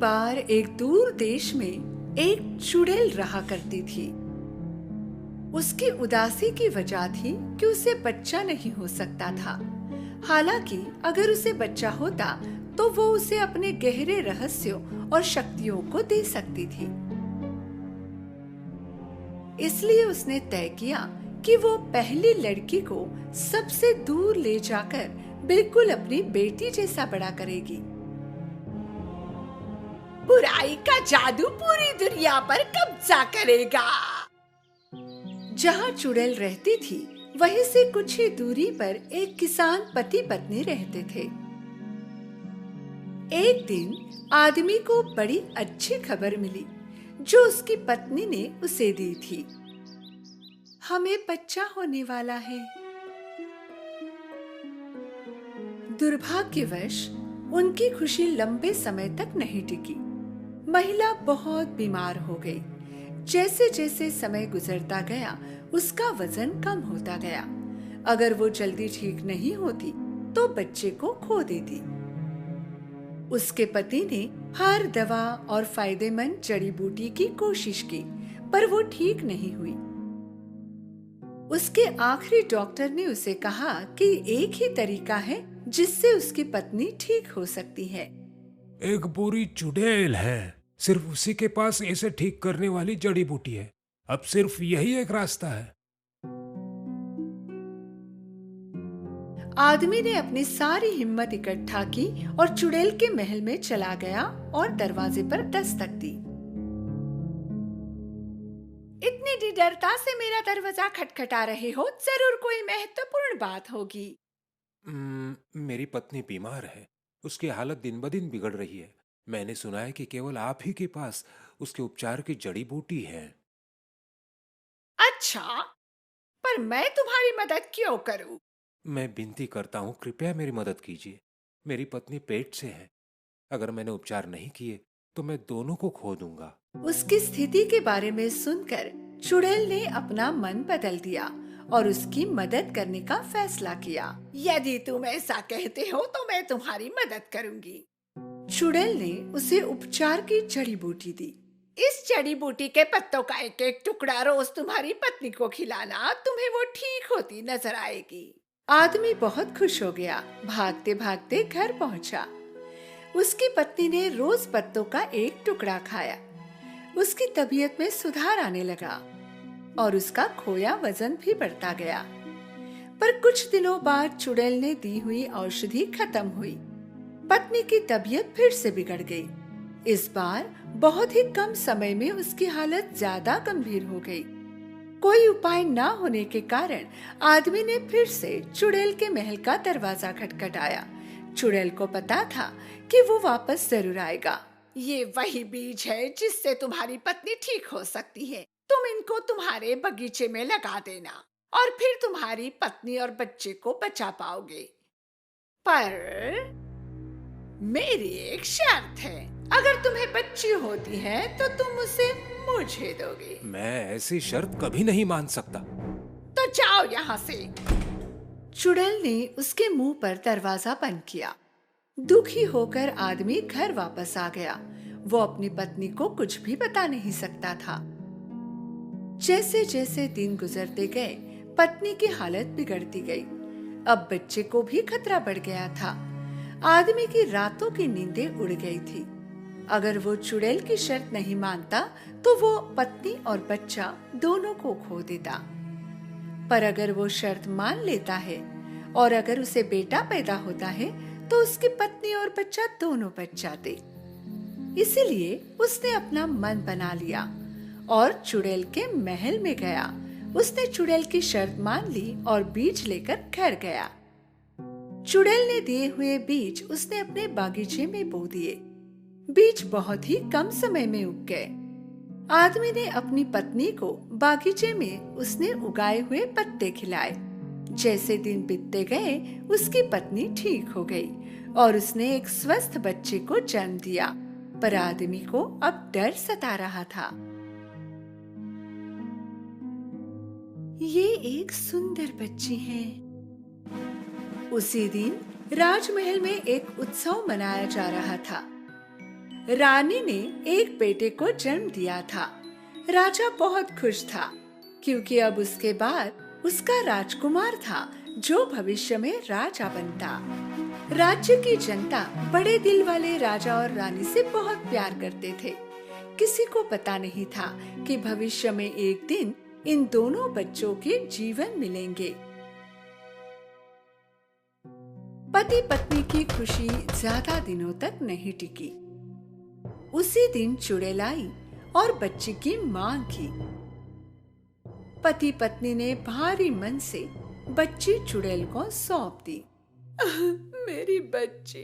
बार एक दूर देश में एक चुड़ैल रहा करती थी। उसकी उदासी की वजह थी कि उसे बच्चा नहीं हो सकता था। हालांकि अगर उसे बच्चा होता तो वो उसे अपने गहरे रहस्यों और शक्तियों को दे सकती थी। इसलिए उसने तय किया कि वो पहली लड़की को सबसे दूर ले जाकर बिल्कुल अपनी बेटी जैसा बड़ा करेगी। बुराई का जादू पूरी दुनिया पर कब्जा करेगा। जहाँ चुड़ैल रहती थी वहीं से कुछ ही दूरी पर एक किसान पति पत्नी रहते थे। एक दिन आदमी को बड़ी अच्छी खबर मिली जो उसकी पत्नी ने उसे दी थी। हमें बच्चा होने वाला है। दुर्भाग्यवश उनकी खुशी लंबे समय तक नहीं टिकी। महिला बहुत बीमार हो गई। जैसे जैसे समय गुजरता गया उसका वजन कम होता गया। अगर वो जल्दी ठीक नहीं होती तो बच्चे को खो देती। उसके पति ने हर दवा और फायदेमंद जड़ी बूटी की कोशिश की पर वो ठीक नहीं हुई। उसके आखिरी डॉक्टर ने उसे कहा कि एक ही तरीका है जिससे उसकी पत्नी ठीक हो सकती है। एक बुरी चुड़ैल है, सिर्फ उसी के पास इसे ठीक करने वाली जड़ी बूटी है। अब सिर्फ यही एक रास्ता है। आदमी ने अपनी सारी हिम्मत इकट्ठा की और चुड़ैल के महल में चला गया और दरवाजे पर दस्तक दी। इतनी निडरता से मेरा दरवाजा खटखटा रहे हो, जरूर कोई महत्वपूर्ण बात होगी। मेरी पत्नी बीमार है, उसकी हालत दिन ब दिन बिगड़ रही है। मैंने सुना है कि केवल आप ही के पास उसके उपचार की जड़ी बूटी है। अच्छा, पर मैं तुम्हारी मदद क्यों करूं? मैं विनती करता हूँ, कृपया मेरी मदद कीजिए। मेरी पत्नी पेट से है। अगर मैंने उपचार नहीं किए तो मैं दोनों को खो दूंगा। उसकी स्थिति के बारे में सुनकर चुड़ैल ने अपना मन बदल दिया और उसकी मदद करने का फैसला किया। यदि तुम ऐसा कहते हो तो मैं तुम्हारी मदद करूंगी। चुड़ैल ने उसे उपचार की जड़ी बूटी दी। इस जड़ी बूटी के पत्तों का एक एक टुकड़ा रोज तुम्हारी पत्नी को खिलाना, तुम्हें वो ठीक होती नजर आएगी। आदमी बहुत खुश हो गया। भागते भागते घर पहुंचा। उसकी पत्नी ने रोज पत्तों का एक टुकड़ा खाया। उसकी तबीयत में सुधार आने लगा और उसका खोया वजन भी बढ़ता गया। पर कुछ दिनों बाद चुड़ैल ने दी हुई औषधि खत्म हुई। पत्नी की तबीयत फिर से बिगड़ गई। इस बार बहुत ही कम समय में उसकी हालत ज्यादा गंभीर हो गई। कोई उपाय न होने के कारण आदमी ने फिर से चुड़ैल के महल का दरवाजा खटखटाया। चुड़ैल को पता था कि वो वापस जरूर आएगा। ये वही बीज है जिससे तुम्हारी पत्नी ठीक हो सकती है। तुम इनको तुम्हारे बगीचे में लगा देना और फिर तुम्हारी पत्नी और बच्चे को बचा पाओगे। पर मेरी एक शर्त है, अगर तुम्हें बच्ची होती है तो तुम उसे मुझे दोगे। मैं ऐसी शर्त कभी नहीं मान सकता। तो जाओ यहाँ से। चुड़ैल ने उसके मुंह पर दरवाजा बंद किया। दुखी होकर आदमी घर वापस आ गया। वो अपनी पत्नी को कुछ भी बता नहीं सकता था। जैसे जैसे दिन गुजरते गए पत्नी की हालत बिगड़ती गई। अब बच्चे को भी खतरा बढ़ गया था। आदमी की रातों की नींदें उड़ गई थी। अगर वो चुड़ैल की शर्त नहीं मानता तो वो पत्नी और बच्चा दोनों को खो देता। पर अगर वो शर्त मान लेता है और अगर उसे बेटा पैदा होता है तो उसकी पत्नी और बच्चा दोनों बच जाते। इसीलिए उसने अपना मन बना लिया और चुड़ैल के महल में गया। उसने चुड़ैल की शर्त मान ली और बीज लेकर घर गया। चुड़ैल ने दिए हुए बीज उसने अपने बागीचे में बो दिए। बीज बहुत ही कम समय में उग गए। आदमी ने अपनी पत्नी को बागीचे में उसने उगाए हुए पत्ते खिलाए। जैसे दिन बीतते गए उसकी पत्नी ठीक हो गई और उसने एक स्वस्थ बच्चे को जन्म दिया। पर आदमी को अब डर सता रहा था। ये एक सुंदर बच्ची है। उसी दिन राजमहल में एक उत्सव मनाया जा रहा था। रानी ने एक बेटे को जन्म दिया था। राजा बहुत खुश था क्योंकि अब उसके बाद उसका राजकुमार था जो भविष्य में राजा बनता। राज्य की जनता बड़े दिल वाले राजा और रानी से बहुत प्यार करते थे। किसी को पता नहीं था कि भविष्य में एक दिन इन दोनों बच्चों के जीवन मिलेंगे। पति पत्नी की खुशी ज्यादा दिनों तक नहीं टिकी। उसी दिन चुड़ैल आई और बच्ची की मांग की। पति पत्नी ने भारी मन से बच्ची चुड़ैल को सौंप दी। मेरी बच्ची,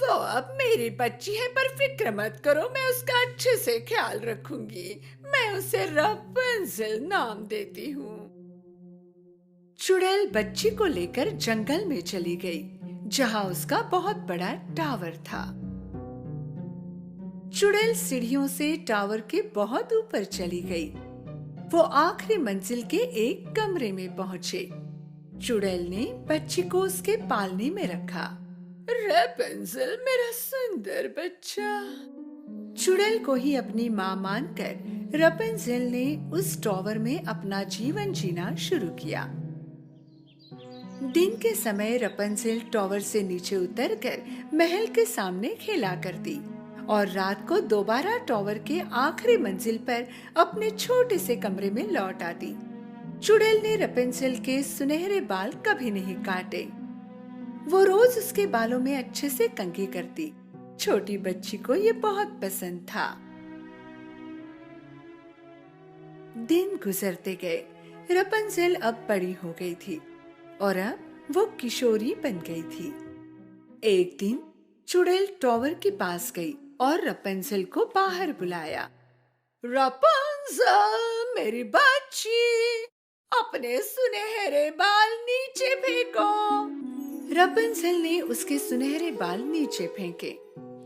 वो अब मेरी बच्ची है, पर फिक्र मत करो, मैं उसका अच्छे से ख्याल रखूंगी। मैं उसे रपुंज़ल नाम देती हूँ। चुड़ैल बच्ची को लेकर जंगल में चली गई, जहाँ उसका बहुत बड़ा टावर था। चुड़ैल सीढ़ियों से टावर के बहुत ऊपर चली गई। वो आखिरी मंजिल के एक कमरे में पहुंचे। चुड़ैल ने बच्ची को उसके पालने में रखा। रपुंज़ल, मेरा सुंदर बच्चा। चुड़ैल को ही अपनी माँ मानकर रपुंज़ल ने उस टावर में अपना जीवन जीना शुरू किया। दिन के समय रपुंज़ल टावर से नीचे उतरकर महल के सामने खेला करती और रात को दोबारा टावर के आखिरी मंजिल पर अपने छोटे से कमरे में लौट आती। चुड़ैल ने रपुंज़ल के सुनहरे बाल कभी नहीं काटे। वो रोज उसके बालों में अच्छे से कंघी करती। छोटी बच्ची को ये बहुत पसंद था। दिन गुजरते गए। रपुंज़ल अब बड़ी हो गई थी और अब वो किशोरी बन गई थी। एक दिन चुड़ैल टावर के पास गई और रपुंज़ल को बाहर बुलाया। रपुंज़ल, मेरी बच्ची, अपने सुनहरे बाल नीचे फेंको। रपुंज़ल ने उसके सुनहरे बाल नीचे फेंके।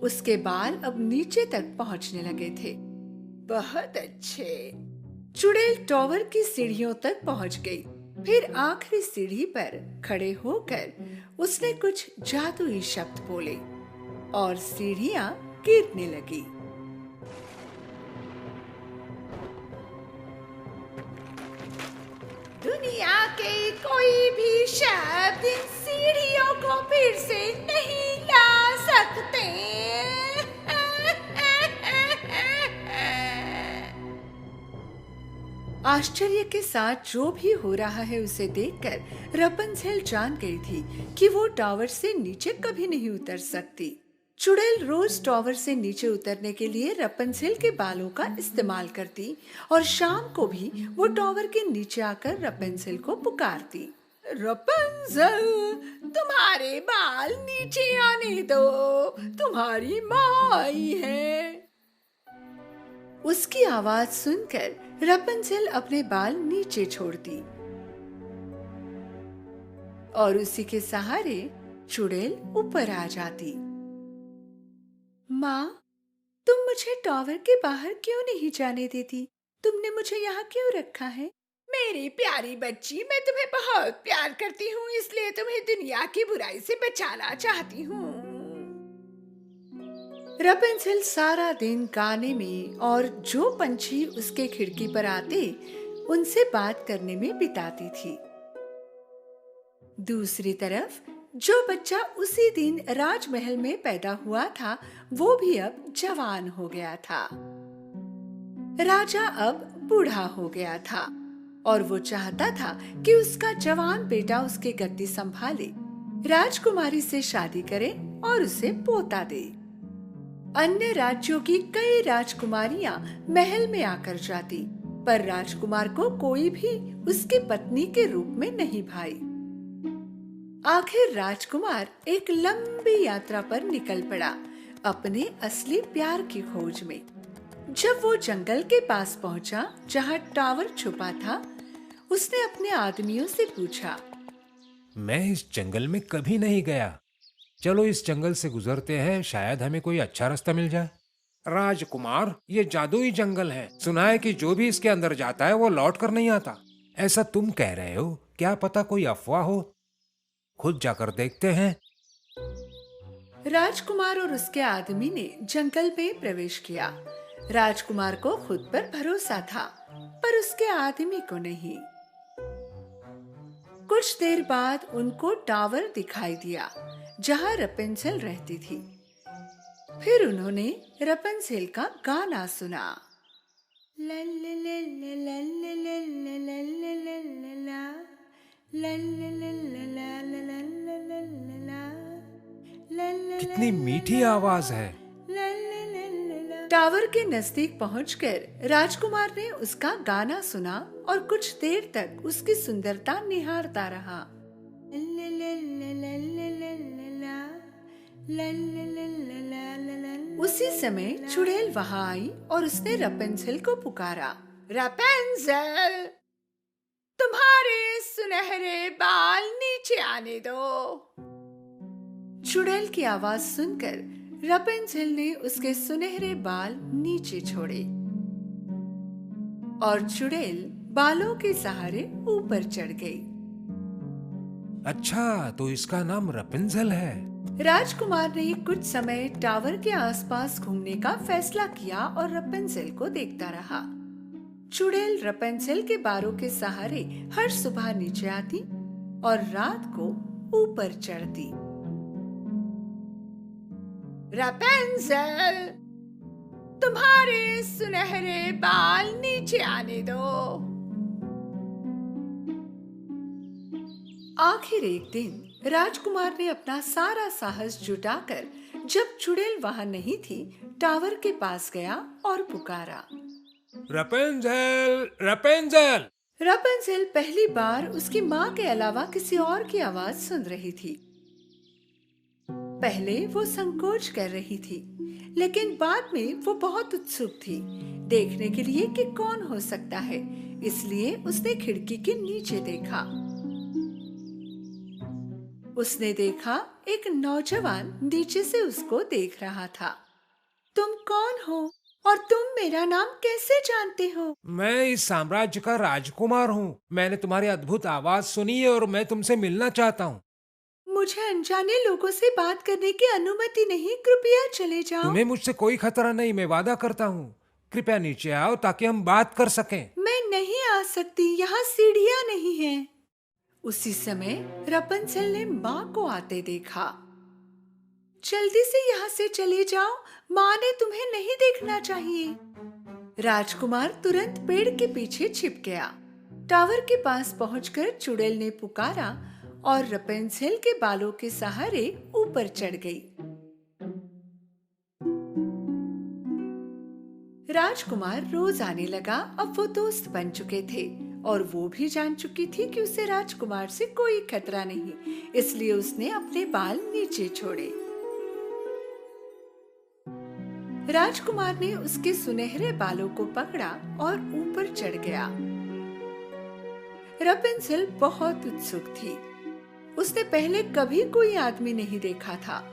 उसके बाल अब नीचे तक पहुंचने लगे थे। बहुत अच्छे। चुड़ैल टावर की सीढ़ियों तक पहुंच गई। फिर आखिरी सीढ़ी पर खड़े होकर उसने कुछ जादुई शब्द बोले और सीढ़ियां गिरने लगी। दुनिया के कोई भी शब्द इन सीढ़ियों को फिर से नहीं ला सकते। आश्चर्य के साथ जो भी हो रहा है उसे देखकर रपुंज़ल जान गई थी कि वो टावर से नीचे कभी नहीं उतर सकती। चुड़ैल रोज टावर से नीचे उतरने के लिए रपुंज़ल के बालों का इस्तेमाल करती और शाम को भी वो टावर के नीचे आकर रपुंज़ल को पुकारती। रपुंज़ल, तुम्हारे बाल नीचे आने दो, तुम्हारी माँ आई है। उसकी आवाज सुनकर रपुंज़ल अपने बाल नीचे छोड़ती और उसी के सहारे चुड़ैल ऊपर आ जाती। माँ, तुम मुझे टावर के बाहर क्यों नहीं जाने देती? तुमने मुझे यहाँ क्यों रखा है? मेरी प्यारी बच्ची, मैं तुम्हें बहुत प्यार करती हूँ, इसलिए तुम्हें दुनिया की बुराई से बचाना चाहती हूँ। रपुंज़ल सारा दिन गाने में और जो पंछी उसके खिड़की पर आते उनसे बात करने में बिताती थी। दूसरी तरफ जो बच्चा उसी दिन राजमहल में पैदा हुआ था वो भी अब जवान हो गया था। राजा अब बूढ़ा हो गया था और वो चाहता था कि उसका जवान बेटा उसकी गद्दी संभाले, राजकुमारी से शादी करे और उसे पोता दे। अन्य राज्यों की कई राजकुमारियां महल में आकर जाती, पर राजकुमार को कोई भी उसकी पत्नी के रूप में नहीं भाई। आखिर राजकुमार एक लंबी यात्रा पर निकल पड़ा अपने असली प्यार की खोज में। जब वो जंगल के पास पहुंचा जहां टावर छुपा था, उसने अपने आदमियों से पूछा, मैं इस जंगल में कभी नहीं गया, चलो इस जंगल से गुजरते हैं, शायद हमें कोई अच्छा रास्ता मिल जाए। राजकुमार, ये जादुई जंगल है, सुना है कि जो भी इसके अंदर जाता है वो लौट कर नहीं आता। ऐसा तुम कह रहे हो, क्या पता कोई अफवाह हो, खुद जाकर देखते हैं। राजकुमार और उसके आदमी ने जंगल में प्रवेश किया। राजकुमार को खुद पर भरोसा था, पर उसके आदमी को नहीं। कुछ देर बाद उनको टावर दिखाई दिया जहां रपेंजेल रहती थी। फिर उन्होंने रपेंजेल का गाना सुना। कितनी मीठी आवाज है। टावर के नजदीक पहुंचकर राजकुमार ने उसका गाना सुना और कुछ देर तक उसकी सुंदरता निहारता रहा। उसी समय चुड़ैल वहां आई और उसने रपेंजेल को पुकारा। रपेंजेल, तुम्हारे सुनहरे बाल नीचे आने दो। चुड़ैल की आवाज सुनकर रपेंजेल ने उसके सुनहरे बाल नीचे छोड़े और चुड़ैल बालों के सहारे ऊपर चढ़ गई। अच्छा, तो इसका नाम रपेंजेल है। राजकुमार ने कुछ समय टावर के आसपास घूमने का फैसला किया और रपेंजेल को देखता रहा। चुड़ैल रपेंजेल के बालों के सहारे हर सुबह नीचे आती और रात को ऊपर चढ़ती। रपेंजेल, तुम्हारे सुनहरे बाल नीचे आने दो। आखिर एक दिन राजकुमार ने अपना सारा साहस जुटाकर, जब चुड़ैल वहां नहीं थी, टावर के पास गया और पुकारा। रपेंजेल, रपेंजेल। रपेंजेल पहली बार उसकी माँ के अलावा किसी और की आवाज सुन रही थी। पहले वो संकोच कर रही थी, लेकिन बाद में वो बहुत उत्सुक थी देखने के लिए कि कौन हो सकता है। इसलिए उसने खिड़की के नीचे देखा। उसने देखा एक नौजवान नीचे से उसको देख रहा था। तुम कौन हो और तुम मेरा नाम कैसे जानते हो? मैं इस साम्राज्य का राजकुमार हूँ। मैंने तुम्हारी अद्भुत आवाज सुनी है और मैं तुमसे मिलना चाहता हूँ। मुझे अनजाने लोगों से बात करने की अनुमति नहीं, कृपया चले जाओ। तुम्हें मुझसे कोई खतरा नहीं, मैं वादा करता हूँ। कृपया नीचे आओ ताकि हम बात कर सकें। मैं नहीं आ सकती, यहाँ सीढ़ियाँ नहीं हैं। उसी समय रपेंजेल ने माँ को आते देखा। जल्दी से यहाँ से चले जाओ, माँ ने तुम्हें नहीं देखना चाहिए। राजकुमार तुरंत पेड़ के पीछे छिप गया। टावर के पास पहुंचकर चुड़ैल ने पुकारा और रपेंजेल के बालों के सहारे ऊपर चढ़ गई। राजकुमार रोज आने लगा। अब वो दोस्त बन चुके थे और वो भी जान चुकी थी कि उसे राजकुमार से कोई खतरा नहीं, इसलिए उसने अपने बाल नीचे छोड़े। राजकुमार ने उसके सुनहरे बालों को पकड़ा और ऊपर चढ़ गया। रपेंजेल बहुत उत्सुक थी। उसने पहले कभी कोई आदमी नहीं देखा था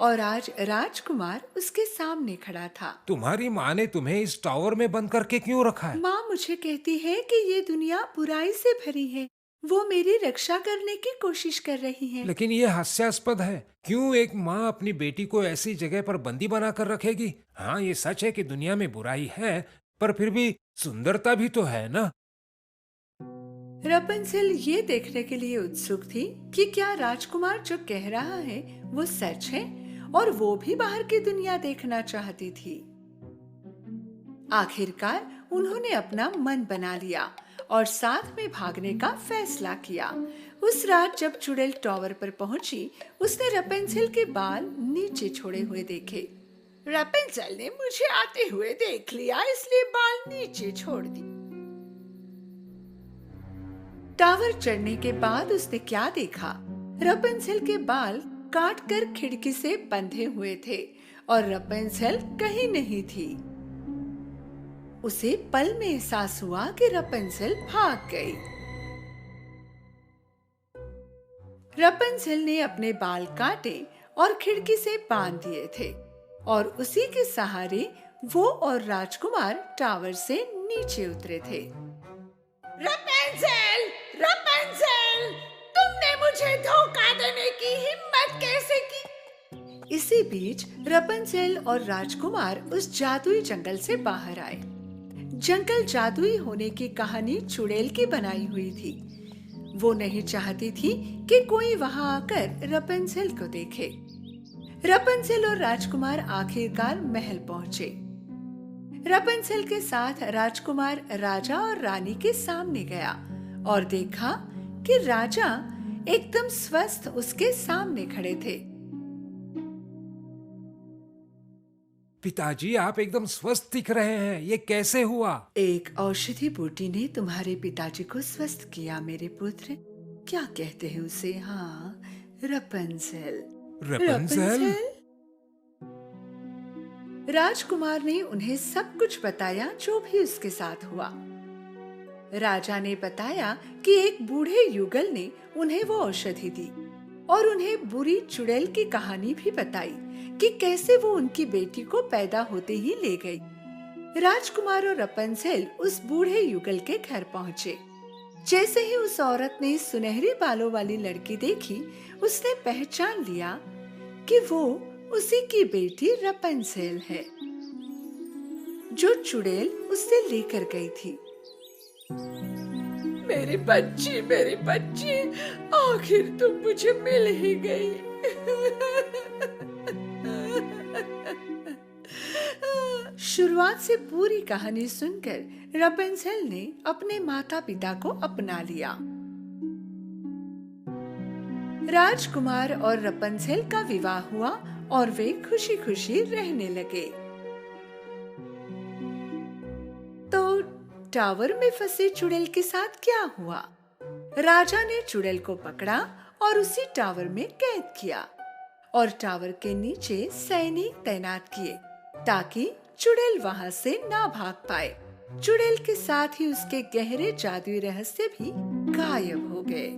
और आज राजकुमार उसके सामने खड़ा था। तुम्हारी माँ ने तुम्हें इस टावर में बंद करके क्यों रखा है? माँ मुझे कहती है कि ये दुनिया बुराई से भरी है। वो मेरी रक्षा करने की कोशिश कर रही है। लेकिन ये हास्यास्पद है। क्यों एक माँ अपनी बेटी को ऐसी जगह पर बंदी बना कर रखेगी? हाँ, ये सच है कि दुनिया में बुराई है, पर फिर भी सुंदरता भी तो है ना। रपेंजेल ये देखने के लिए उत्सुक थी कि क्या राजकुमार जो कह रहा है वो सच है, और वो भी बाहर की दुनिया देखना चाहती थी। आखिरकार उन्होंने अपना मन बना लिया और साथ में भागने का फैसला किया। उस रात जब चुड़ैल टावर पर पहुंची, उसने रपेंजेल के बाल नीचे छोड़े हुए देखे। रपेंजेल ने मुझे आते हुए देख लिया, इसलिए बाल नीचे छोड़ दी। टावर चढ़ने के बाद उसने क्या देखा? रपेंजेल के बाल काटकर खिड़की से बंधे हुए थे और रपेंजेल कहीं नहीं थी। उसे पल में एहसास हुआ कि रपेंजेल भाग गई। रपेंजेल ने अपने बाल काटे और खिड़की से बांध दिए थे और उसी के सहारे वो और राजकुमार टावर से नीचे उतरे थे। रपेंजेल, रपेंजेल, तुमने मुझे धोखा देने की हिम्मत कैसे की? इसी बीच रपंजेल और राजकुमार उस जादुई जंगल से बाहर आए। जंगल जादुई होने की कहानी चुड़ैल की बनाई हुई थी। वो नहीं चाहती थी कि कोई वहां आकर रपंजेल को देखे। रपंजेल और राजकुमार आखिरकार महल पहुंचे। रपंजेल के साथ राजकुमार राजा और रानी के सामने गया और देखा कि राजा एकदम स्वस्थ उसके सामने खड़े थे। पिताजी, आप एकदम स्वस्थ दिख रहे हैं, ये कैसे हुआ? एक औषधि बूटी ने तुम्हारे पिताजी को स्वस्थ किया मेरे पुत्र। क्या कहते हैं उसे? हाँ, रपंजेल। रपंजेल? राजकुमार ने उन्हें सब कुछ बताया जो भी उसके साथ हुआ। राजा ने बताया कि एक बूढ़े युगल ने उन्हें वो औषधि दी और उन्हें बुरी चुड़ैल की कहानी भी बताई कि कैसे वो उनकी बेटी को पैदा होते ही ले गई। राजकुमार और रपंजेल उस बूढ़े युगल के घर पहुंचे। जैसे ही उस औरत ने सुनहरे बालों वाली लड़की देखी, उसने पहचान लिया कि वो उसी की बेटी रपंजेल है, जो चुड़ैल उससे लेकर गई थी। मेरी बच्ची, आखिर तुम मुझे मिल ही गई। शुरुआत से पूरी कहानी सुनकर रपंजेल ने अपने माता पिता को अपना लिया। राजकुमार और रपंजेल का विवाह हुआ और वे खुशी खुशी रहने लगे। तो टावर में फंसे चुड़ैल के साथ क्या हुआ? राजा ने चुड़ैल को पकड़ा और उसी टावर में कैद किया और टावर के नीचे सैनिक तैनात किए ताकि चुड़ैल वहां से ना भाग पाए। चुड़ैल के साथ ही उसके गहरे जादुई रहस्य भी गायब हो गए।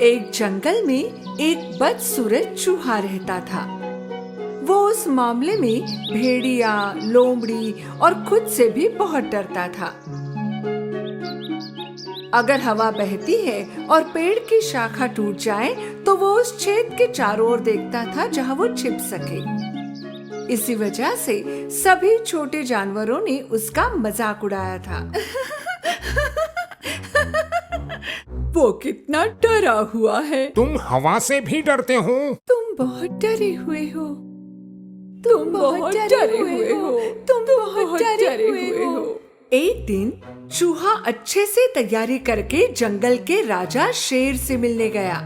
एक जंगल में एक बदसूरत चूहा रहता था। वो उस मामले में भेड़िया, लोमड़ी और खुद से भी बहुत डरता था। अगर हवा बहती है और पेड़ की शाखा टूट जाए तो वो उस छेद के चारों ओर देखता था जहां वो छिप सके। इसी वजह से सभी छोटे जानवरों ने उसका मजाक उड़ाया था। वो कितना डरा हुआ है। तुम हवा से भी डरते हो? तुम बहुत डरे हुए हो। तुम बहुत डरे हुए हो। एक दिन चूहा अच्छे से तैयारी करके जंगल के राजा शेर से मिलने गया।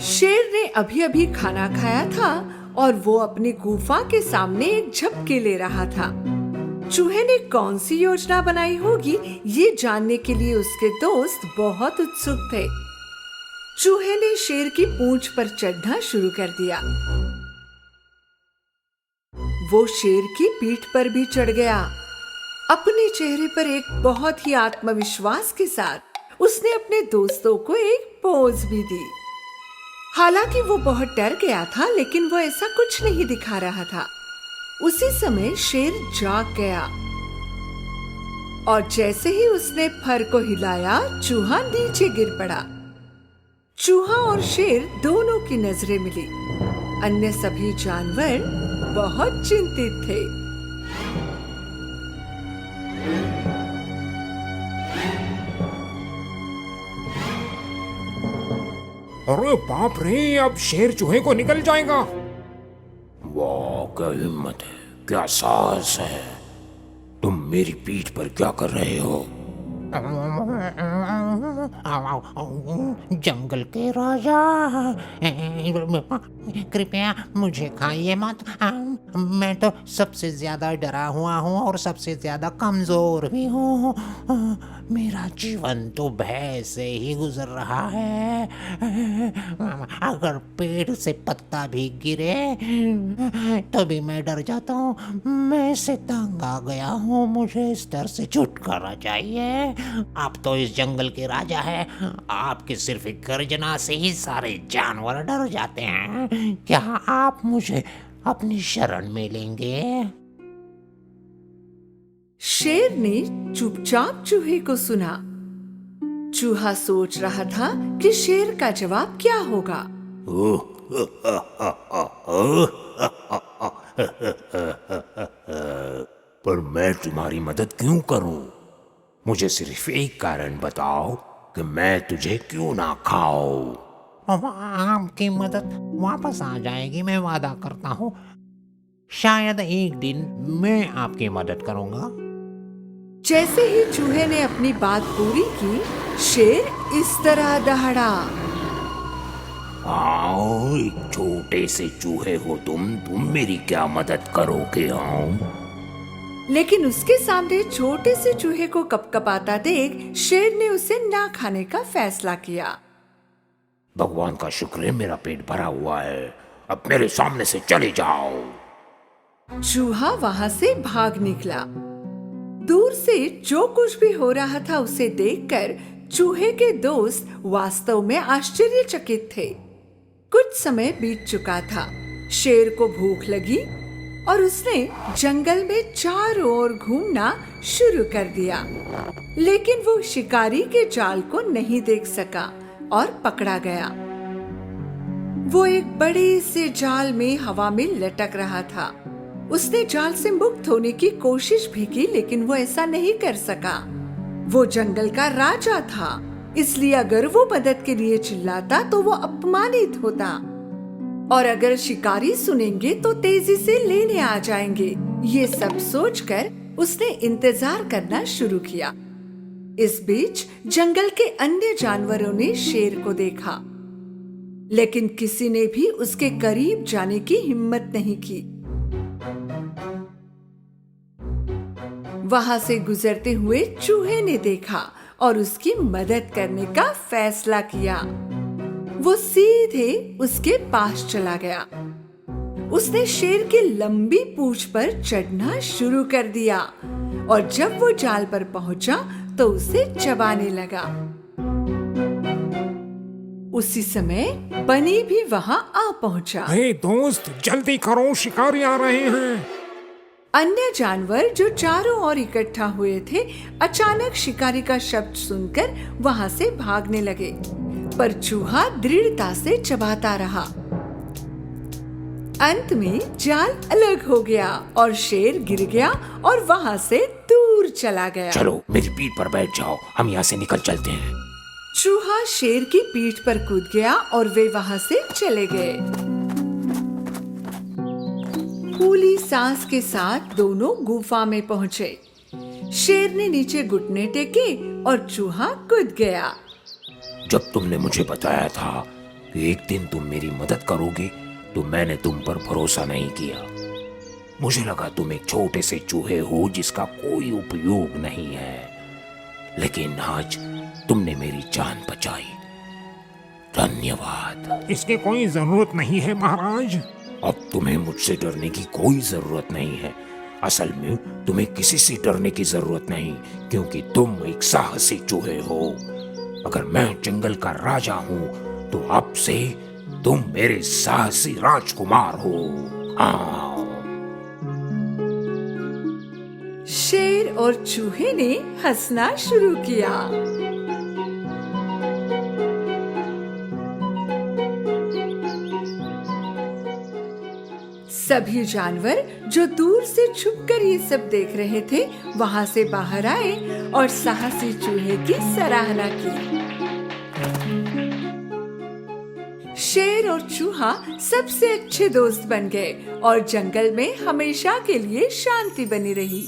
शेर ने अभी अभी खाना खाया था और वो अपनी गुफा के सामने एक झपकी ले रहा था। चूहे ने कौन सी योजना बनाई होगी ये जानने के लिए उसके दोस्त बहुत उत्सुक थे। चूहे ने शेर की पूंछ पर चढ़ना शुरू कर दिया। वो शेर की पीठ पर भी चढ़ गया। अपने चेहरे पर एक बहुत ही आत्मविश्वास के साथ उसने अपने दोस्तों को एक पोज भी दी। हालांकि वो बहुत डर गया था, लेकिन वो ऐसा कुछ नहीं दिखा रहा था। उसी समय शेर जाग गया और जैसे ही उसने फर को हिलाया, चूहा नीचे गिर पड़ा। चूहा और शेर दोनों की नजरें मिली। अन्य सभी जानवर बहुत चिंतित थे। अरे बाप रे, अब शेर चूहे को निकल जाएगा। वाह, क्या हिम्मत है, क्या साहस है। तुम मेरी पीठ पर क्या कर रहे हो? जंगल के राजा, कृपया मुझे खाइए मत। मैं तो सबसे ज्यादा डरा हुआ हूँ और सबसे ज्यादा कमजोर भी हूँ। मेरा जीवन तो भय से ही गुजर रहा है। अगर पेड़ से पत्ता भी गिरे तो भी मैं डर जाता हूँ। मैं इससे तंग आ गया हूँ, मुझे इस डर से छुटकारा चाहिए। आप तो इस जंगल के राजा हैं। आपकी सिर्फ एक गर्जना से ही सारे जानवर डर जाते हैं। क्या आप मुझे अपनी शरण में लेंगे? शेर ने चुपचाप चूहे को सुना। चूहा सोच रहा था कि शेर का जवाब क्या होगा। पर मैं तुम्हारी मदद क्यों करूं? मुझे सिर्फ एक कारण बताओ कि मैं तुझे क्यों ना खाऊं। आपकी मदद वापस आ जाएगी, मैं वादा करता हूँ। शायद एक दिन मैं आपकी मदद करूंगा। जैसे ही चूहे ने अपनी बात पूरी की, शेर इस तरह दहाड़ा। आओ, एक छोटे से चूहे हो तुम मेरी क्या मदद करोगे? आओ। लेकिन उसके सामने छोटे से चूहे को कपकपाता देख शेर ने उसे ना खाने का फैसला किया। भगवान का शुक्र है मेरा पेट भरा हुआ है। अब मेरे सामने से चले जाओ। चूहा वहां से भाग निकला। दूर से जो कुछ भी हो रहा था उसे देखकर चूहे के दोस्त वास्तव में आश्चर्यचकित थे। कुछ समय बीत चुका था। शेर को भूख लगी और उसने जंगल में चारों ओर घूमना शुरू कर दिया, लेकिन वो शिकारी के जाल को नहीं देख सका और पकड़ा गया। वो एक बड़े से जाल में हवा में लटक रहा था। उसने जाल से मुक्त होने की कोशिश भी की, लेकिन वो ऐसा नहीं कर सका। वो जंगल का राजा था, इसलिए अगर वो मदद के लिए चिल्लाता तो वो अपमानित होता, और अगर शिकारी सुनेंगे तो तेजी से लेने आ जाएंगे। ये सब सोचकर उसने इंतजार करना शुरू किया। इस बीच जंगल के अन्य जानवरों ने शेर को देखा, लेकिन किसी ने भी उसके करीब जाने की हिम्मत नहीं की। वहां से गुजरते हुए चूहे ने देखा और उसकी मदद करने का फैसला किया। वो सीधे उसके पास चला गया। उसने शेर की लंबी पूंछ पर चढ़ना शुरू कर दिया और जब वो जाल पर पहुंचा तो उसे चबाने लगा। उसी समय बनी भी वहां आ पहुंचा। हे दोस्त, जल्दी करो, शिकारी आ रहे हैं। अन्य जानवर जो चारों ओर इकट्ठा हुए थे अचानक शिकारी का शब्द सुनकर वहां से भागने लगे, पर चूहा दृढ़ता से चबाता रहा। अंत में जाल अलग हो गया और शेर गिर गया और वहां से दूर चला गया। चलो मेरी पीठ पर बैठ जाओ, हम यहाँ से निकल चलते हैं। चूहा शेर की पीठ पर कूद गया और वे वहां से चले गए। फूली सांस के साथ दोनों गुफा में पहुंचे। शेर ने नीचे घुटने टेके और चूहा कूद गया। जब तुमने मुझे बताया था कि एक दिन तुम मेरी मदद करोगे तो मैंने तुम पर भरोसा नहीं किया। मुझे लगा तुम एक छोटे से चूहे हो जिसका कोई उपयोग नहीं है, लेकिन आज तुमने मेरी जान बचाई। धन्यवाद। इसकी कोई जरूरत नहीं है महाराज। अब तुम्हें मुझसे डरने की कोई जरूरत नहीं है। असल में तुम्हें किसी से डरने की जरूरत नहीं, क्योंकि तुम एक साहसी चूहे हो। अगर मैं जंगल का राजा हूँ तो अब से तुम मेरे साहसी राजकुमार हो। आओ। शेर और चूहे ने हंसना शुरू किया। सभी जानवर जो दूर से छुपकर ये सब देख रहे थे वहां से बाहर आए और साहसी चूहे की सराहना की। शेर और चूहा सबसे अच्छे दोस्त बन गए और जंगल में हमेशा के लिए शांति बनी रही।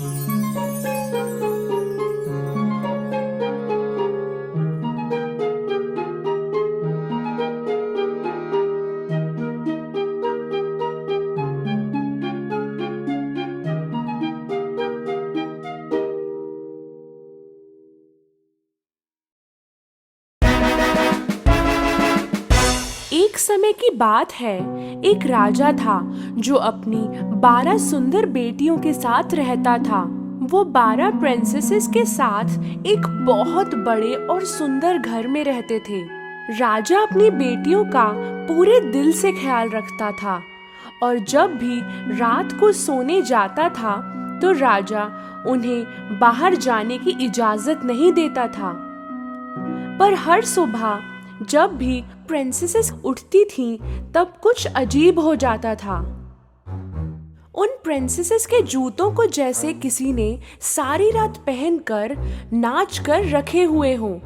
एक समय की बात है, एक राजा था जो अपनी 12 सुंदर बेटियों के साथ रहता था। वो 12 प्रिंसेसेस के साथ एक बहुत बड़े और सुंदर घर में रहते थे। राजा अपनी बेटियों का पूरे दिल से ख्याल रखता था और जब भी रात को सोने जाता था तो राजा उन्हें बाहर जाने की इजाजत नहीं देता था। पर हर सुबह जब भी प्रिंसेसेस उठती थीं, तब कुछ अजीब हो जाता था। उन प्रिंसेसेस के जूतों को जैसे किसी ने सारी रात पहनकर नाच कर रखे हुए हों।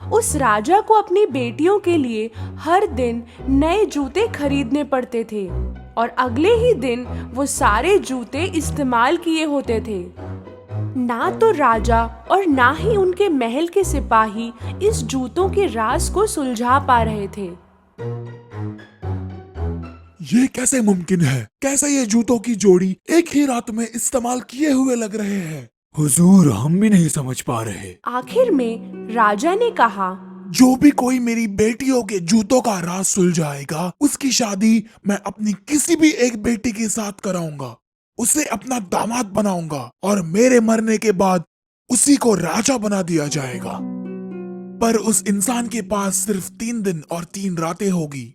उस राजा को अपनी बेटियों के लिए हर दिन नए जूते खरीदने पड़ते थे और अगले ही दिन वो सारे जूते इस्तेमाल किए होते थे। ना तो राजा और ना ही उनके महल के सिपाही इस जूतों के राज को सुलझा पा रहे थे। ये कैसे मुमकिन है? कैसे ये जूतों की जोड़ी एक ही रात में इस्तेमाल किए हुए लग रहे हैं? हुजूर, हम भी नहीं समझ पा रहे। आखिर में राजा ने कहा, जो भी कोई मेरी बेटियों के जूतों का राज सुलझाएगा, उसकी शादी मैं अपनी किसी भी एक बेटी के साथ कराऊंगा, उसे अपना दामाद बनाऊंगा और मेरे मरने के बाद उसी को राजा बना दिया जाएगा। पर उस इंसान के पास सिर्फ 3 दिन और 3 रातें होगी,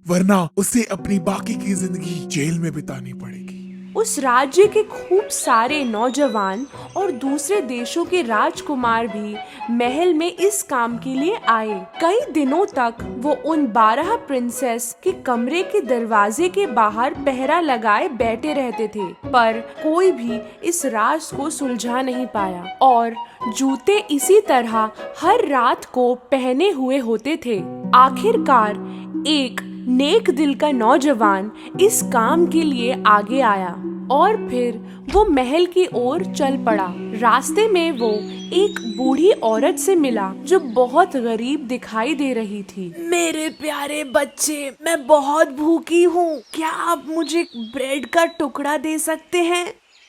वरना उसे अपनी बाकी की जिंदगी जेल में बितानी पड़ेगी। उस राज्य के खूब सारे नौजवान और दूसरे देशों के राजकुमार भी महल में इस काम के लिए आए। कई दिनों तक वो उन 12 प्रिंसेस के कमरे के दरवाजे के बाहर पहरा लगाए बैठे रहते थे, पर कोई भी इस राज को सुलझा नहीं पाया और जूते इसी तरह हर रात को पहने हुए होते थे। आखिरकार एक नेक दिल का नौजवान इस काम के लिए आगे आया और फिर वो महल की ओर चल पड़ा। रास्ते में वो एक बूढ़ी औरत से मिला जो बहुत गरीब दिखाई दे रही थी। मेरे प्यारे बच्चे, मैं बहुत भूखी हूँ, क्या आप मुझे ब्रेड का टुकड़ा दे सकते हैं?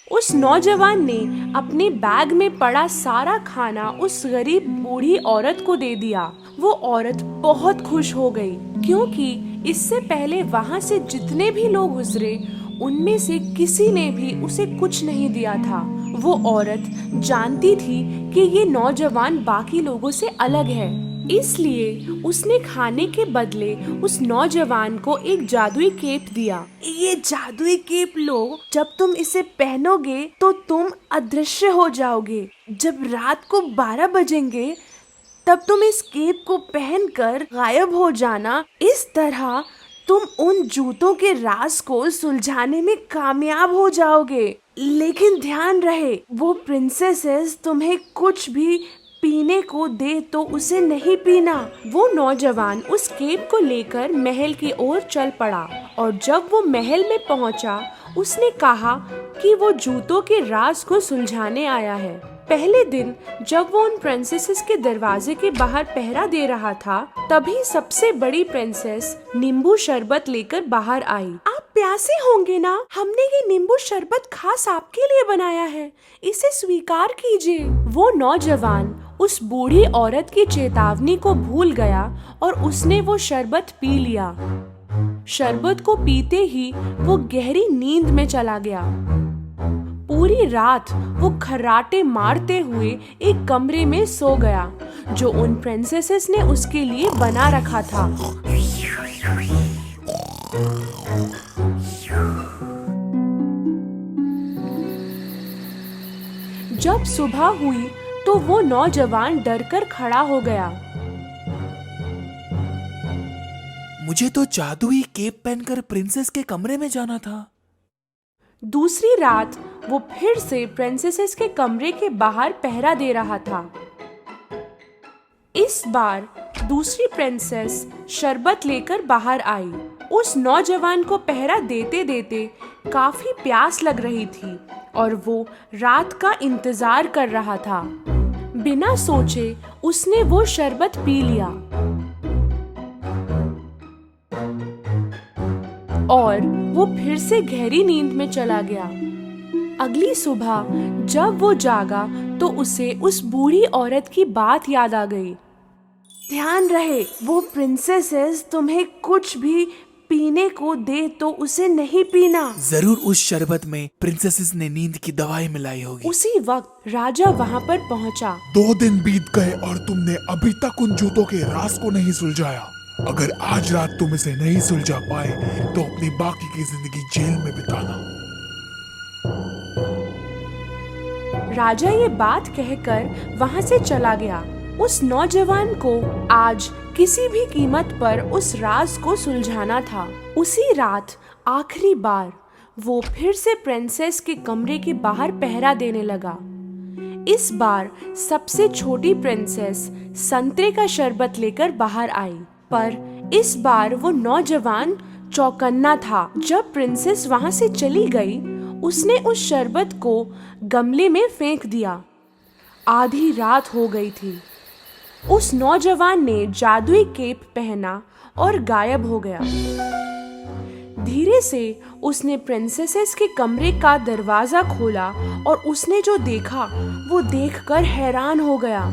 उस नौजवान ने अपने बैग में पड़ा सारा खाना उस गरीब बूढ़ी औरत को दे दिया। वो औरत बहुत खुश हो गई क्योंकि इससे पहले वहाँ से जितने भी लोग गुजरे उनमें से किसी ने भी उसे कुछ नहीं दिया था। वो औरत जानती थी कि ये नौजवान बाकी लोगों से अलग है, इसलिए उसने खाने के बदले उस नौजवान को एक जादुई केप दिया। ये जादुई केप लो, जब तुम इसे पहनोगे तो तुम अदृश्य हो जाओगे। जब रात को 12 बजेंगे तब तुम इस केप को पहनकर गायब हो जाना। इस तरह तुम उन जूतों के राज को सुलझाने में कामयाब हो जाओगे। लेकिन ध्यान रहे, वो प्रिंसेसेस तुम्हें कुछ भी पीने को दे तो उसे नहीं पीना। वो नौजवान उस केप को लेकर महल की ओर चल पड़ा और जब वो महल में पहुंचा, उसने कहा कि वो जूतों के राज को सुलझाने आया है। पहले दिन जब वो उन प्रिंसेसेस के दरवाजे के बाहर पहरा दे रहा था, तभी सबसे बड़ी प्रिंसेस नींबू शरबत लेकर बाहर आई। आप प्यासे होंगे ना? हमने ये नींबू शरबत खास आपके लिए बनाया है, इसे स्वीकार कीजिए। वो नौजवान उस बूढ़ी औरत की चेतावनी को भूल गया और उसने वो शरबत पी लिया। शरबत को पीते ही वो गहरी नींद में चला गया। पूरी रात वो खर्राटे मारते हुए एक कमरे में सो गया जो उन प्रिंसेसेस ने उसके लिए बना रखा था। जब सुबह हुई तो वो नौजवान डरकर खड़ा हो गया। मुझे तो जादुई केप पहनकर प्रिंसेस के कमरे में जाना था। दूसरी रात वो फिर से प्रिंसेसेस के कमरे के बाहर पहरा दे रहा था। इस बार दूसरी प्रिंसेस शरबत लेकर बाहर आई। उस नौजवान को पहरा देते देते काफी प्यास लग रही थी और वो रात का इंतजार कर रहा था। बिना सोचे उसने वो शरबत पी लिया और वो फिर से गहरी नींद में चला गया। अगली सुबह जब वो जागा तो उसे उस बूढ़ी औरत की बात याद आ गई। ध्यान रहे, वो प्रिंसेसेस तुम्हें कुछ भी पीने को दे तो उसे नहीं पीना। जरूर उस शरबत में प्रिंसेसेस ने नींद की दवाई मिलाई होगी। उसी वक्त राजा वहाँ पर पहुँचा। 2 दिन बीत गए और तुमने अभी तक उन जूतों के राज को नहीं सुलझाया। अगर आज रात तुम इसे नहीं सुलझा पाए तो अपनी बाकी की जिंदगी जेल में बिताना। राजा ये बात कहकर वहाँ से चला गया। उस नौजवान को आज किसी भी कीमत पर उस राज को सुलझाना था। उसी रात आखिरी बार वो फिर से प्रिंसेस के कमरे के बाहर पहरा देने लगा। इस बार सबसे छोटी प्रिंसेस संतरे का शरबत लेकर बाहर आई, पर इस बार वो नौजवान चौकन्ना था। जब प्रिंसेस वहां से चली गई, उसने उस शरबत को गमले में फेंक दिया। आधी रात हो गई थी। उस नौजवान ने जादुई केप पहना और गायब हो गया। धीरे से उसने प्रिंसेसेस के कमरे का दरवाजा खोला और उसने जो देखा वो देखकर हैरान हो गया।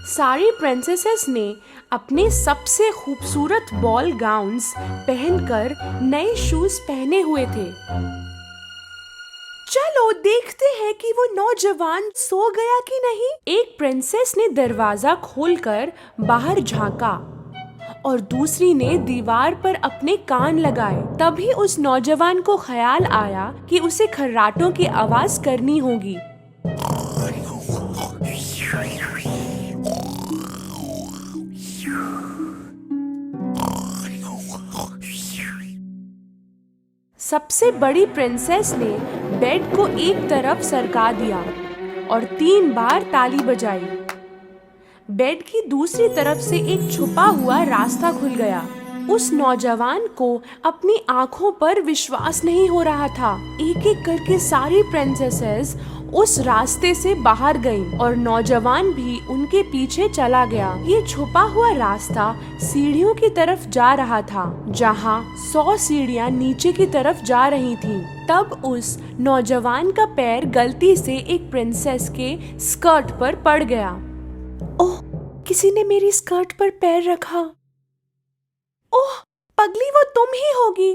सारी प्रिंसेसेस ने अपने सबसे खूबसूरत बॉल गाउन्स पहनकर नए शूज पहने हुए थे। चलो देखते हैं कि वो नौजवान सो गया कि नहीं। एक प्रिंसेस ने दरवाजा खोलकर बाहर झांका और दूसरी ने दीवार पर अपने कान लगाए। तभी उस नौजवान को ख्याल आया कि उसे खर्राटों की आवाज करनी होगी। सबसे बड़ी प्रिंसेस ने बेड को एक तरफ सरका दिया और 3 बार ताली बजाई। बेड की दूसरी तरफ से एक छुपा हुआ रास्ता खुल गया। उस नौजवान को अपनी आंखों पर विश्वास नहीं हो रहा था। एक एक करके सारी प्रिंसेसेस उस रास्ते से बाहर गईं और नौजवान भी उनके पीछे चला गया। ये छुपा हुआ रास्ता सीढ़ियों की तरफ जा रहा था, जहाँ 100 सीढ़ियाँ नीचे की तरफ जा रही थीं। तब उस नौजवान का पैर गलती से एक प्रिंसेस के स्कर्ट पर पड़ गया। ओह, किसी ने मेरी स्कर्ट पर पैर रखा। ओह, पगली, वो तुम ही होगी।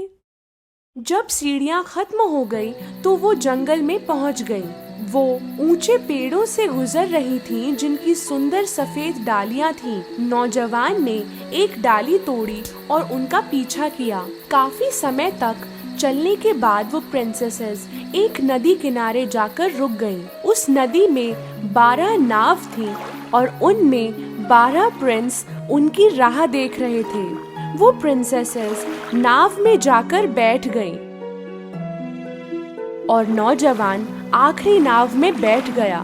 जब सीढ़ियाँ खत्म हो गई तो वो जंगल में पहुंच गई। वो ऊंचे पेड़ों से गुजर रही थीं, जिनकी सुंदर सफेद डालियां थीं। नौजवान ने एक डाली तोड़ी और उनका पीछा किया। काफी समय तक चलने के बाद वो प्रिंसेसेस एक नदी किनारे जाकर रुक गईं। उस नदी में 12 नाव थीं और उनमें 12 प्रिंस उनकी राह देख रहे थे। वो प्रिंसेसेस नाव में जाकर बैठ गईं और नौजवान आखिरी नाव में बैठ गया।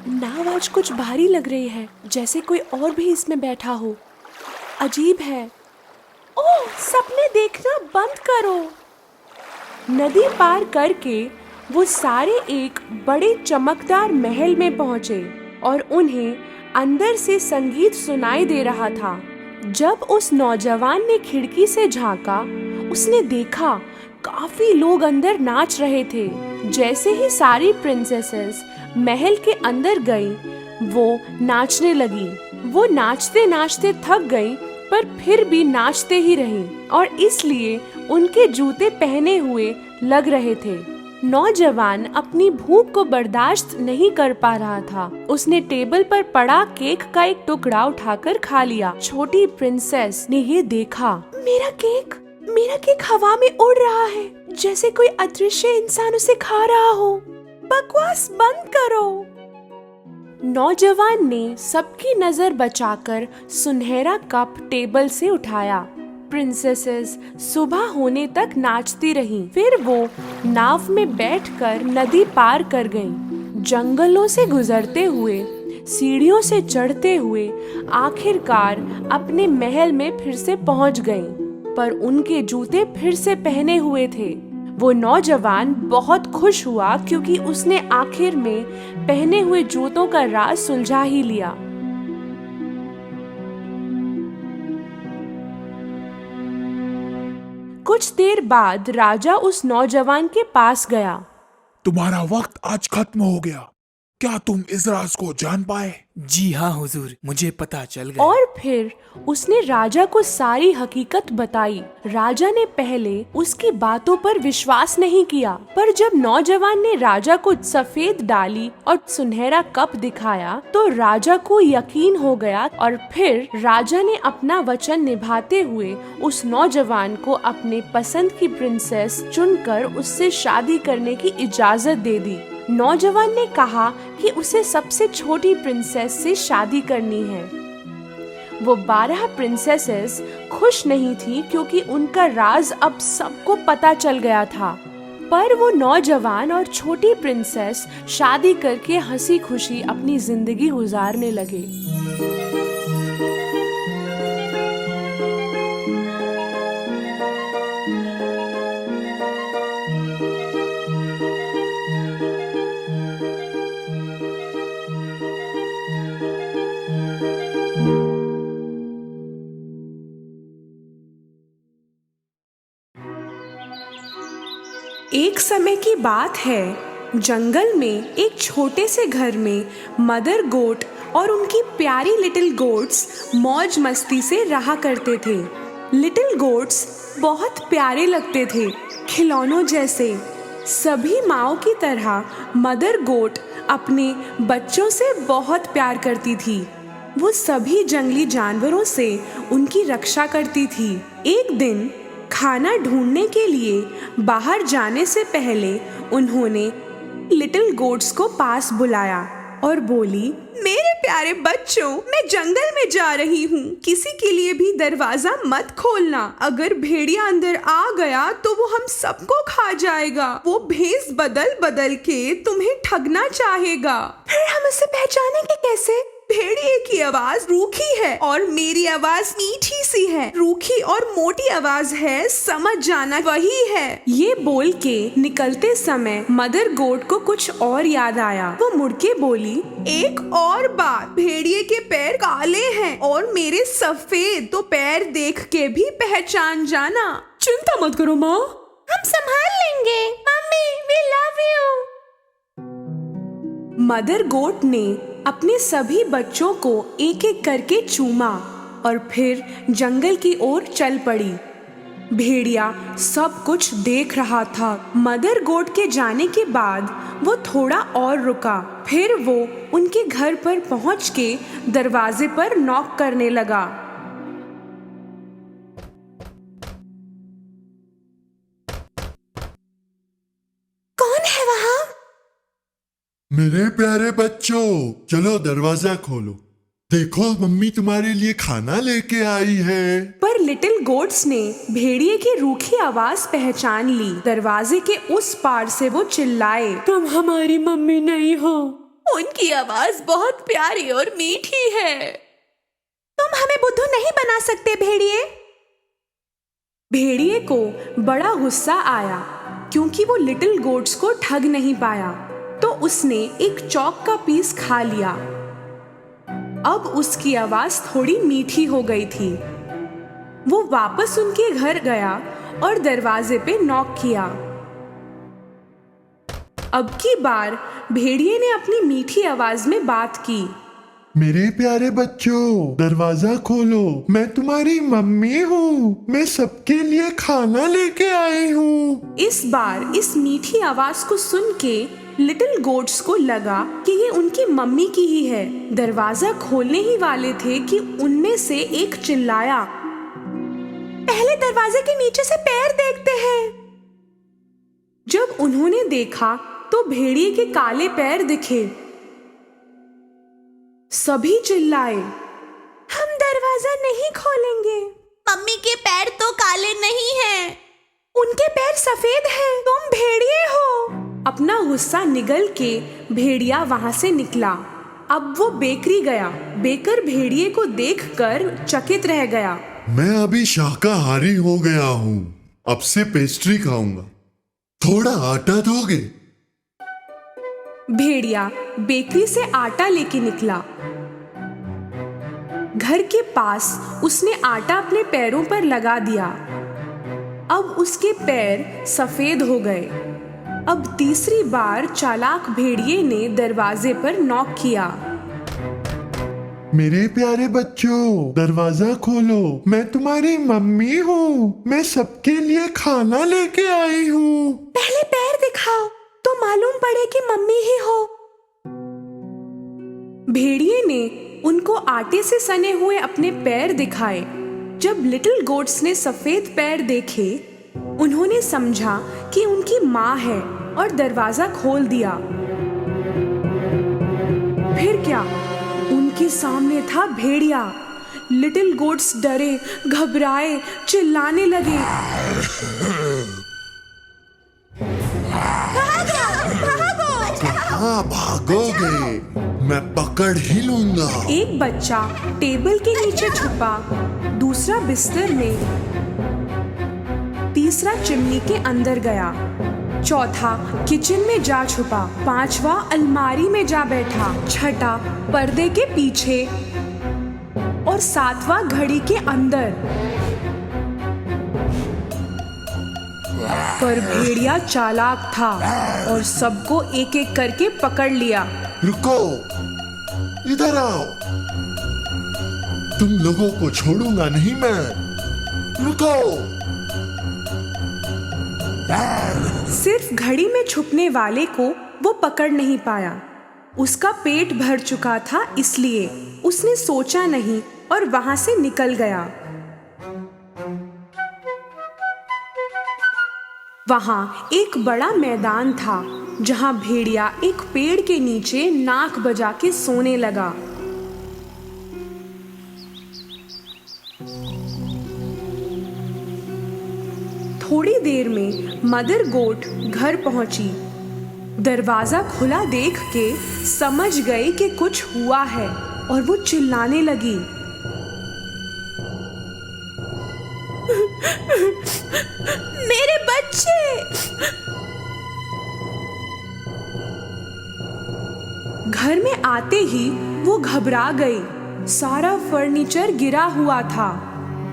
नाव आज कुछ भारी लग रही है, जैसे कोई और भी इसमें बैठा हो। अजीब है। ओह, सपने देखना बंद करो। नदी पार करके वो सारे एक बड़े चमकदार महल में पहुंचे और उन्हें अंदर से संगीत सुनाई दे रहा था। जब उस नौजवान ने खिड़की से झांका, उसने देखा काफी लोग अंदर नाच रहे थे। जैसे ही सारी प्रिंसेसेस महल के अंदर गईं, वो नाचने लगी। वो नाचते नाचते थक गईं, पर फिर भी नाचते ही रहीं और इसलिए उनके जूते पहने हुए लग रहे थे। नौजवान अपनी भूख को बर्दाश्त नहीं कर पा रहा था। उसने टेबल पर पड़ा केक का एक टुकड़ा उठाकर खा लिया। छोटी प्रिंसेस ने ये देखा, मेरा केक हवा में उड़ रहा है, जैसे कोई अदृश्य इंसान उसे खा रहा हो। बकवास बंद करो। नौजवान ने सबकी नजर बचाकर सुनहरा कप टेबल से उठाया। प्रिंसेसेस सुबह होने तक नाचती रहीं। फिर वो नाव में बैठकर नदी पार कर गईं। जंगलों से गुजरते हुए, सीढ़ियों से चढ़ते हुए आखिरकार अपने महल में फिर से पहुंच गईं, पर उनके जूते फिर से पहने हुए थे। वो नौजवान बहुत खुश हुआ क्योंकि उसने आखिर में पहने हुए जूतों का राज सुलझा ही लिया। कुछ देर बाद राजा उस नौजवान के पास गया। तुम्हारा वक्त आज खत्म हो गया। क्या तुम इस राज को जान पाए? जी हाँ हुजूर, मुझे पता चल गया। और फिर उसने राजा को सारी हकीकत बताई। राजा ने पहले उसकी बातों पर विश्वास नहीं किया, पर जब नौजवान ने राजा को सफेद डाली और सुनहरा कप दिखाया तो राजा को यकीन हो गया। और फिर राजा ने अपना वचन निभाते हुए उस नौजवान को अपने पसंद की प्रिंसेस चुनकर उससे शादी करने की इजाजत दे दी। नौजवान ने कहा कि उसे सबसे छोटी प्रिंसेस से शादी करनी है। वो 12 प्रिंसेसेस खुश नहीं थी क्योंकि उनका राज अब सबको पता चल गया था, पर वो नौजवान और छोटी प्रिंसेस शादी करके हंसी खुशी अपनी जिंदगी गुजारने लगे। एक समय की बात है, जंगल में एक छोटे से घर में मदर गोट और उनकी प्यारी लिटिल गोट्स मौज मस्ती से रहा करते थे। लिटिल गोट्स बहुत प्यारे लगते थे, खिलौनों जैसे। सभी माँओं की तरह मदर गोट अपने बच्चों से बहुत प्यार करती थी। वो सभी जंगली जानवरों से उनकी रक्षा करती थी। एक दिन खाना ढूंढने के लिए बाहर जाने से पहले उन्होंने लिटिल गोट्स को पास बुलाया और बोली, मेरे प्यारे बच्चों, मैं जंगल में जा रही हूँ, किसी के लिए भी दरवाजा मत खोलना। अगर भेड़िया अंदर आ गया तो वो हम सबको खा जाएगा। वो भेष बदल बदल के तुम्हें ठगना चाहेगा। फिर हम उसे पहचानेंगे कैसे? भेड़िए की आवाज रूखी है और मेरी आवाज मीठी सी है। रूखी और मोटी आवाज है, समझ जाना वही है। ये बोल के निकलते समय मदर गोट को कुछ और याद आया। वो मुड़ के बोली, एक और बात, भेड़िए के पैर काले हैं और मेरे सफेद, तो पैर देख के भी पहचान जाना। चिंता मत करो माँ, हम संभाल लेंगे। Mummy, we love you. Mother goat ने अपने सभी बच्चों को एक एक करके चूमा और फिर जंगल की ओर चल पड़ी। भेड़िया सब कुछ देख रहा था। मदर गोट के जाने के बाद वो थोड़ा और रुका। फिर वो उनके घर पर पहुंच के दरवाजे पर नॉक करने लगा। कौन है वहाँ? मेरे प्यारे बच्चों, चलो दरवाजा खोलो। देखो, मम्मी तुम्हारे लिए खाना लेके आई है। पर लिटिल गोट्स ने भेड़िए की रूखी आवाज पहचान ली। दरवाजे के उस पार से वो चिल्लाए, तुम हमारी मम्मी नहीं हो। उनकी आवाज बहुत प्यारी और मीठी है। तुम हमें बुद्धू नहीं बना सकते भेड़िए। भेड़िए को बड़ा गुस्सा आया क्योंकि वो लिटिल गोट्स को ठग नहीं पाया, तो उसने एक चौक का पीस खा लिया। अब उसकी आवाज थोड़ी मीठी हो गई थी। वो वापस उनके घर गया और दरवाजे पे नॉक किया। अब की बार भेड़िए ने अपनी मीठी आवाज में बात की, मेरे प्यारे बच्चों, दरवाजा खोलो, मैं तुम्हारी मम्मी हूँ। मैं सबके लिए खाना लेके आई हूँ। इस बार इस मीठी आवाज को सुन के लिटिल गोट्स को लगा कि ये उनकी मम्मी की ही है। दरवाजा खोलने ही वाले थे कि उनमें से एक चिल्लाया, पहले दरवाजे के नीचे से पैर देखते हैं। जब उन्होंने देखा तो भेड़िए के काले पैर दिखे। सभी चिल्लाए, हम दरवाजा नहीं खोलेंगे। मम्मी के पैर तो काले नहीं हैं, उनके पैर सफेद हैं। तुम भेड़िए हो। अपना गुस्सा निगल के भेड़िया वहां से निकला। अब वो बेकरी गया। बेकर भेड़िए को देखकर चकित रह गया। मैं अभी शाकाहारी हो गया हूँ, अब से पेस्ट्री खाऊंगा। थोड़ा आटा दोगे? भेड़िया बेकरी से आटा लेके निकला। घर के पास उसने आटा अपने पैरों पर लगा दिया। अब उसके पैर सफेद हो गए। अब तीसरी बार चालाक भेड़िए ने दरवाजे पर नॉक किया। मेरे प्यारे बच्चों, दरवाजा खोलो, मैं तुम्हारी मम्मी हूँ। मैं सबके लिए खाना लेके आई हूँ। पहले पैर दिखाओ तो मालूम पड़े कि मम्मी ही हो। भेड़िए ने उनको आटे से सने हुए अपने पैर दिखाए। जब लिटिल गोट्स ने सफेद पैर देखे, उन्होंने समझा कि उनकी माँ है और दरवाजा खोल दिया। फिर क्या, उनके सामने था भेड़िया। लिटिल गोट्स डरे, घबराए, चिल्लाने लगे। कहाँ भागोगे? मैं पकड़ ही लूंगा। एक बच्चा टेबल के नीचे छुपा, दूसरा बिस्तर में, तीसरा चिमनी के अंदर गया, चौथा किचन में जा छुपा, पांचवा अलमारी में जा बैठा, छठा पर्दे के पीछे और सातवां घड़ी के अंदर। पर भेड़िया चालाक था और सबको एक एक करके पकड़ लिया। रुको, इधर आओ, तुम लोगों को छोड़ूंगा नहीं मैं। रुको। सिर्फ घड़ी में छुपने वाले को वो पकड़ नहीं पाया। उसका पेट भर चुका था, इसलिए उसने सोचा नहीं और वहां से निकल गया। वहां एक बड़ा मैदान था जहां भेड़िया एक पेड़ के नीचे नाक बजा के सोने लगा। थोड़ी देर में मदर गोट घर पहुंची। दरवाजा खुला देख के समझ गई कि कुछ हुआ है और वो चिल्लाने लगी। मेरे बच्चे! घर में आते ही वो घबरा गई। सारा फर्नीचर गिरा हुआ था,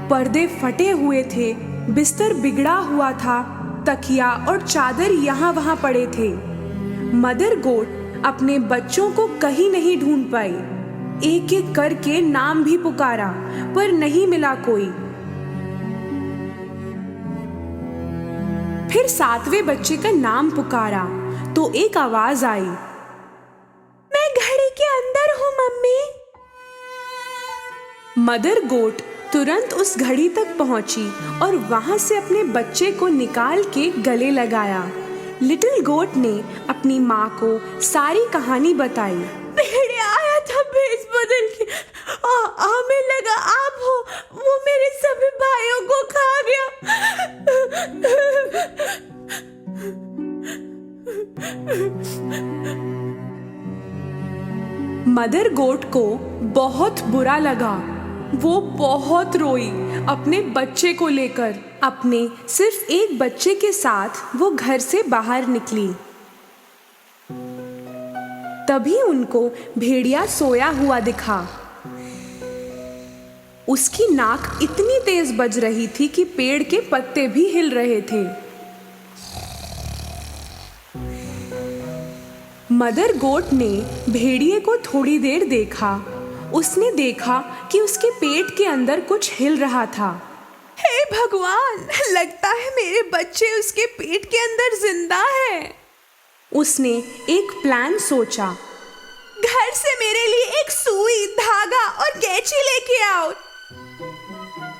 पर्दे फटे हुए थे, बिस्तर बिगड़ा हुआ था, तकिया और चादर यहाँ वहाँ पड़े थे। मदर गोट अपने बच्चों को कहीं नहीं ढूंढ पाई। एक एक करके नाम भी पुकारा, पर नहीं मिला कोई। फिर सातवें बच्चे का नाम पुकारा तो एक आवाज आई, मैं घड़ी के अंदर हूँ मम्मी। मदर गोट तुरंत उस घड़ी तक पहुंची और वहां से अपने बच्चे को निकाल के गले लगाया। लिटिल गोट ने अपनी माँ को सारी कहानी बताई। भेड़िया आया था भेष बदल के, हमें लगा आप हो, वो मेरे सभी भाइयों को खा गया। मदर गोट को बहुत बुरा लगा। वो बहुत रोई अपने बच्चे को लेकर। अपने सिर्फ एक बच्चे के साथ वो घर से बाहर निकली। तभी उनको भेड़िया सोया हुआ दिखा। उसकी नाक इतनी तेज बज रही थी कि पेड़ के पत्ते भी हिल रहे थे। मदर गोट ने भेड़िए को थोड़ी देर देखा। उसने देखा कि उसके पेट के अंदर कुछ हिल रहा था। हे भगवान, लगता है मेरे बच्चे उसके पेट के अंदर जिंदा है। उसने एक प्लान सोचा। घर से मेरे लिए एक सुई, धागा और कैंची लेके आओ।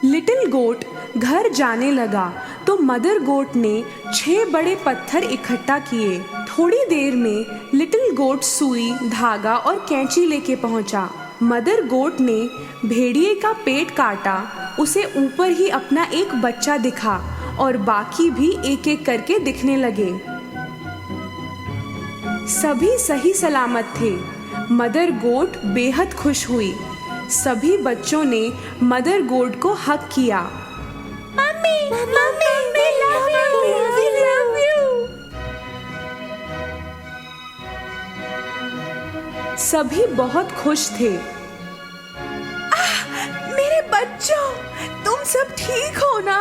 लिटिल गोट घर जाने लगा तो मदर गोट ने 6 बड़े पत्थर इकट्ठा किए। थोड़ी देर में लिटिल गोट सुई, धागा और कैंची लेके पहुंचा। मदर गोट ने भेड़िए का पेट काटा। उसे ऊपर ही अपना एक बच्चा दिखा और बाकी भी एक एक करके दिखने लगे। सभी सही सलामत थे। मदर गोट बेहद खुश हुई। सभी बच्चों ने मदर गोट को हग किया। Mummy, mummy, we love you, we love you। सभी बहुत खुश थे। मेरे बच्चों, तुम सब ठीक हो ना?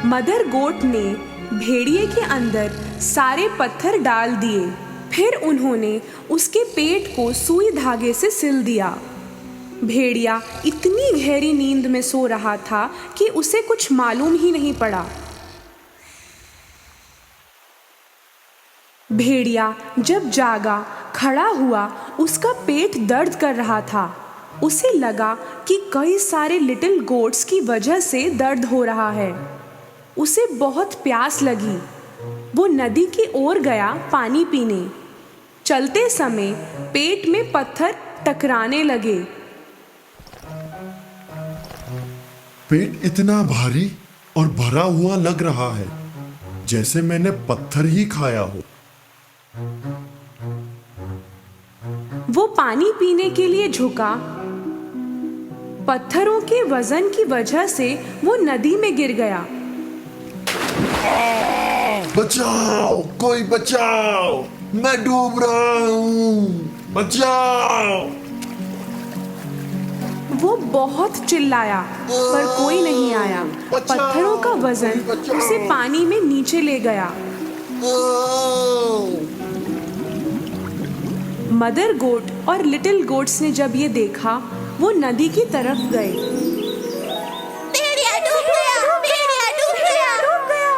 मदर गोट ने भेड़िए के अंदर सारे पत्थर डाल दिए। फिर उन्होंने उसके पेट को सुई धागे से सिल दिया। भेड़िया इतनी गहरी नींद में सो रहा था कि उसे कुछ मालूम ही नहीं पड़ा। भेड़िया जब जागा, खड़ा हुआ, उसका पेट दर्द कर रहा था। उसे लगा कि कई सारे लिटिल गोट्स की वजह से दर्द हो रहा है। उसे बहुत प्यास लगी। वो नदी की ओर गया पानी पीने। चलते समय पेट में पत्थर टकराने लगे। पेट इतना भारी और भरा हुआ लग रहा है, जैसे मैंने पत्थर ही खाया हो। वो पानी पीने के लिए झुका। पत्थरों के वजन की वजह से वो नदी में गिर गया। बचाओ, कोई बचाओ, मैं डूब रहा हूँ, बचाओ। वो बहुत चिल्लाया पर कोई नहीं आया। पत्थरों का वजन उसे पानी में नीचे ले गया। मदर गोट और लिटिल गोट्स ने जब ये देखा, वो नदी की तरफ गए। भेड़िया डूब गया, भेड़िया डूब गया, डूब गया।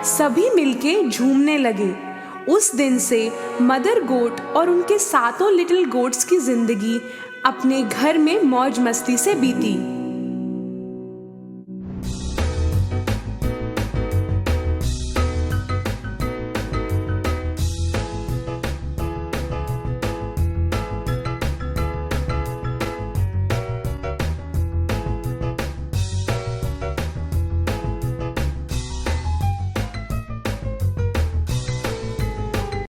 सभी मिलके झूमने लगे। उस दिन से मदर गोट और उनके सातों लिटिल गोट्स की जिंदगी अपने घर में मौज मस्ती से बीती।